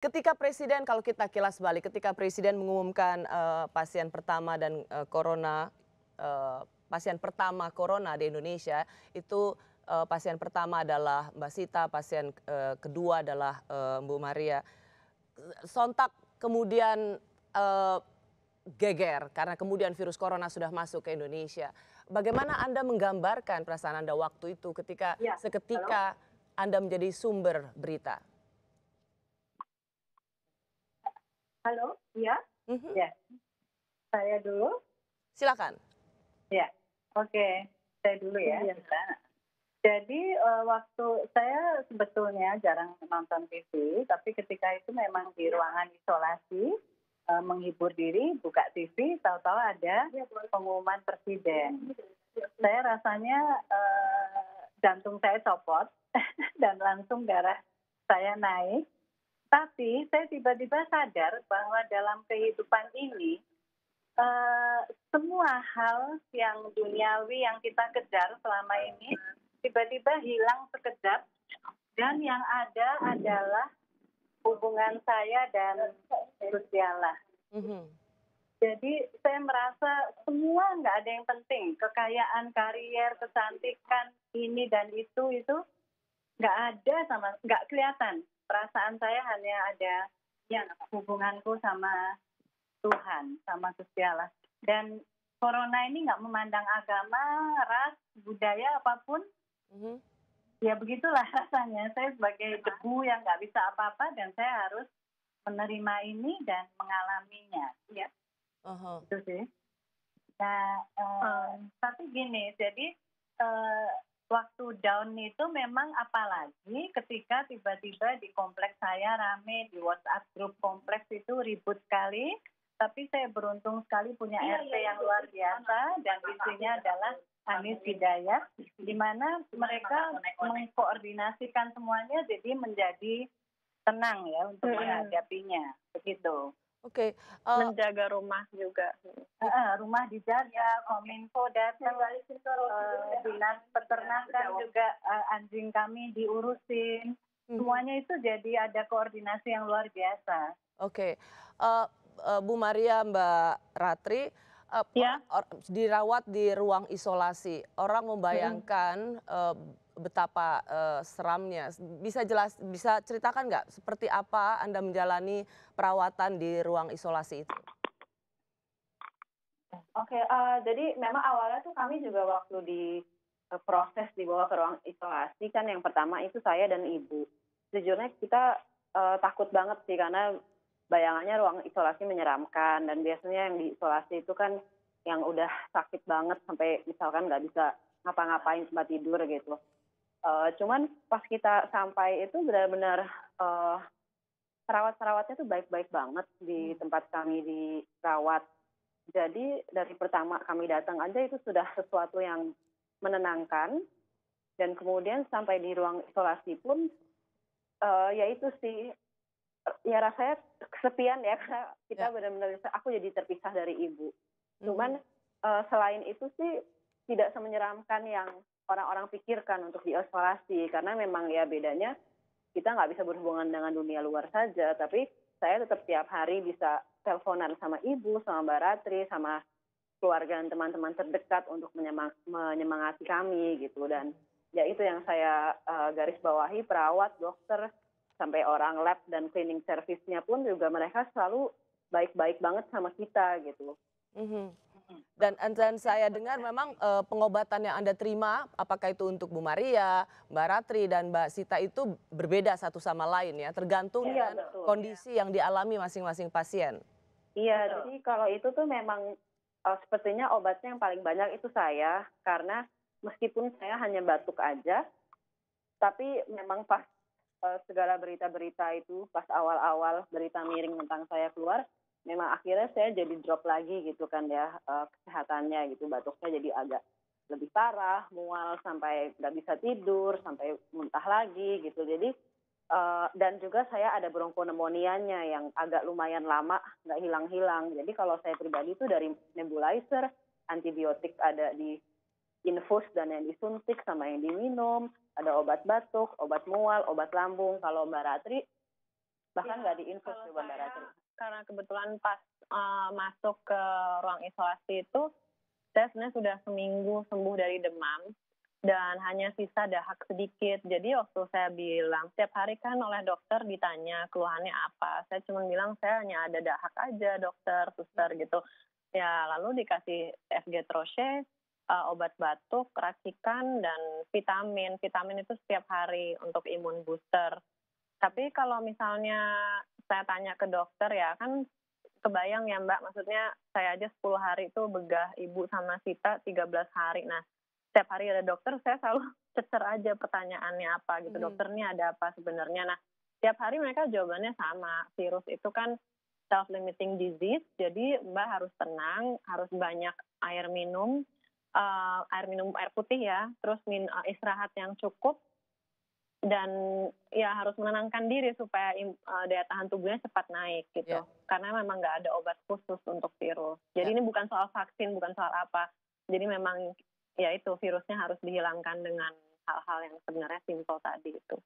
Ketika Presiden kalau kita kilas balik, ketika Presiden mengumumkan, pasien pertama dan, pasien pertama corona di Indonesia, itu, pasien pertama adalah Mbak Sita, pasien, kedua adalah, Bu Maria. Sontak kemudian, geger karena kemudian virus corona sudah masuk ke Indonesia. Bagaimana Anda menggambarkan perasaan Anda waktu itu ketika Ya, halo? seketika Anda menjadi sumber berita? Halo? Iya? Mhm, Ya, saya dulu? silakan. Ya, oke. Saya dulu ya, Iya. kita. Jadi, waktu saya sebetulnya jarang nonton TV, tapi ketika itu memang di ruangan isolasi, menghibur diri, buka TV, tahu-tahu ada pengumuman presiden. Saya rasanya, jantung saya copot dan langsung darah saya naik. Tapi saya tiba-tiba sadar bahwa dalam kehidupan ini, semua hal yang duniawi yang kita kejar selama ini tiba-tiba hilang sekejap dan yang ada adalah hubungan saya dan Gusti Allah. Mhm, Jadi saya merasa semua nggak ada yang penting, kekayaan, karier, kecantikan, ini dan itu nggak ada nggak kelihatan. Perasaan saya hanya ada yang hubunganku sama Tuhan, sama Gusti Allah. Dan corona ini nggak memandang agama, ras, budaya, apapun. mhm. Ya begitulah rasanya. Saya sebagai debu yang nggak bisa apa-apa dan saya harus menerima ini dan mengalaminya. Ya, Ah. itu sih. Nah, tapi gini, jadi eh, waktu down itu memang apalagi ketika tiba-tiba di kompleks saya rame, di WhatsApp grup kompleks itu ribut sekali, tapi saya beruntung sekali punya RT yang luar biasa dan isinya adalah Anis Hidayat, di mana mereka mengkoordinasikan semuanya jadi menjadi tenang ya untuk menghadapinya, begitu. Oke, Menjaga rumah juga. Rumah dijaga, Kominfo datang, dinas peternakan juga anjing kami diurusin. mhm, Semuanya itu jadi ada koordinasi yang luar biasa. oke. Eee Bu Maria, Mbak Ratri, Ya, dirawat di ruang isolasi. Orang membayangkan, betapa, seramnya. Bisa ceritakan nggak seperti apa Anda menjalani perawatan di ruang isolasi itu? oke, jadi memang awalnya tuh kami juga waktu proses dibawa ke ruang isolasi kan yang pertama itu saya dan ibu. Sejujurnya kita, takut banget sih karena bayangannya ruang isolasi menyeramkan dan biasanya yang diisolasi itu kan yang udah sakit banget sampai misalkan nggak bisa ngapa-ngapain tempat tidur gitu. Cuman pas kita sampai itu benar-benar, eee, perawat-perawatnya tuh baik-baik banget di Mmm, tempat kami dirawat. Jadi dari pertama kami datang aja itu sudah sesuatu yang menenangkan dan kemudian sampai di ruang isolasi pun, ya itu sih, ya rasanya kesepian ya karena kita ya, benar-benar aku jadi terpisah dari ibu. mhm, Cuman, selain itu sih tidak semenyeramkan yang orang-orang pikirkan untuk diisolasi karena memang ya bedanya kita nggak bisa berhubungan dengan dunia luar saja, tapi saya tetap tiap hari bisa teleponan sama ibu, sama Mbak Ratri, sama keluarga dan teman-teman terdekat untuk menyemangati kami gitu dan ya itu yang saya, garis bawahi perawat, dokter, sampai orang lab dan cleaning service-nya pun juga mereka selalu baik-baik banget sama kita gitu. mhm. Dan saya dengar memang, pengobatan yang Anda terima, apakah itu untuk Bu Maria, Mbak Ratri, dan Mbak Sita itu berbeda satu sama lain ya, tergantung Iya dengan betul. kondisi yang dialami masing-masing pasien? Iya, jadi kalau itu tuh memang, sepertinya obatnya yang paling banyak itu saya, karena meskipun saya hanya batuk aja, tapi memang pas, segala berita-berita itu, pas awal-awal berita miring tentang saya keluar, memang akhirnya saya jadi drop lagi gitu kan ya, kesehatannya gitu, batuknya jadi agak lebih parah, mual sampai nggak bisa tidur, sampai muntah lagi gitu. Jadi, dan juga saya ada bronkonemonianya yang agak lumayan lama nggak hilang-hilang. Jadi kalau saya pribadi itu dari nebulizer, antibiotik ada di infus dan yang disuntik sama yang diminum, ada obat batuk, obat mual, obat lambung. Kalau Mbak Ratri bahkan nggak diinfus Kalau di bandara. saya karena kebetulan pas masuk ke ruang isolasi itu saya sebenarnya sudah seminggu sembuh dari demam dan hanya sisa dahak sedikit. Jadi waktu saya bilang setiap hari kan oleh dokter ditanya keluhannya apa, saya cuma bilang saya hanya ada dahak aja dokter, suster gitu. Ya lalu dikasih FG Troche, obat batuk, racikan, dan vitamin. Vitamin itu setiap hari untuk imun booster. Tapi kalau misalnya saya tanya ke dokter ya kan kebayang ya Mbak, maksudnya saya aja 10 hari itu begah ibu sama Sita 13 hari. Nah, setiap hari ada dokter, saya selalu cecer aja pertanyaannya apa gitu. Dokter ini ada apa sebenarnya. Nah, setiap hari mereka jawabannya sama. Virus itu kan self-limiting disease, jadi Mbak harus tenang, harus banyak air minum air putih ya, terus istirahat yang cukup, dan ya harus menenangkan diri supaya daya tahan tubuhnya cepat naik gitu. Ya. Karena memang nggak ada obat khusus untuk virus. Jadi ini bukan soal vaksin, bukan soal apa. Jadi memang ya itu virusnya harus dihilangkan dengan hal-hal yang sebenarnya simpel tadi itu.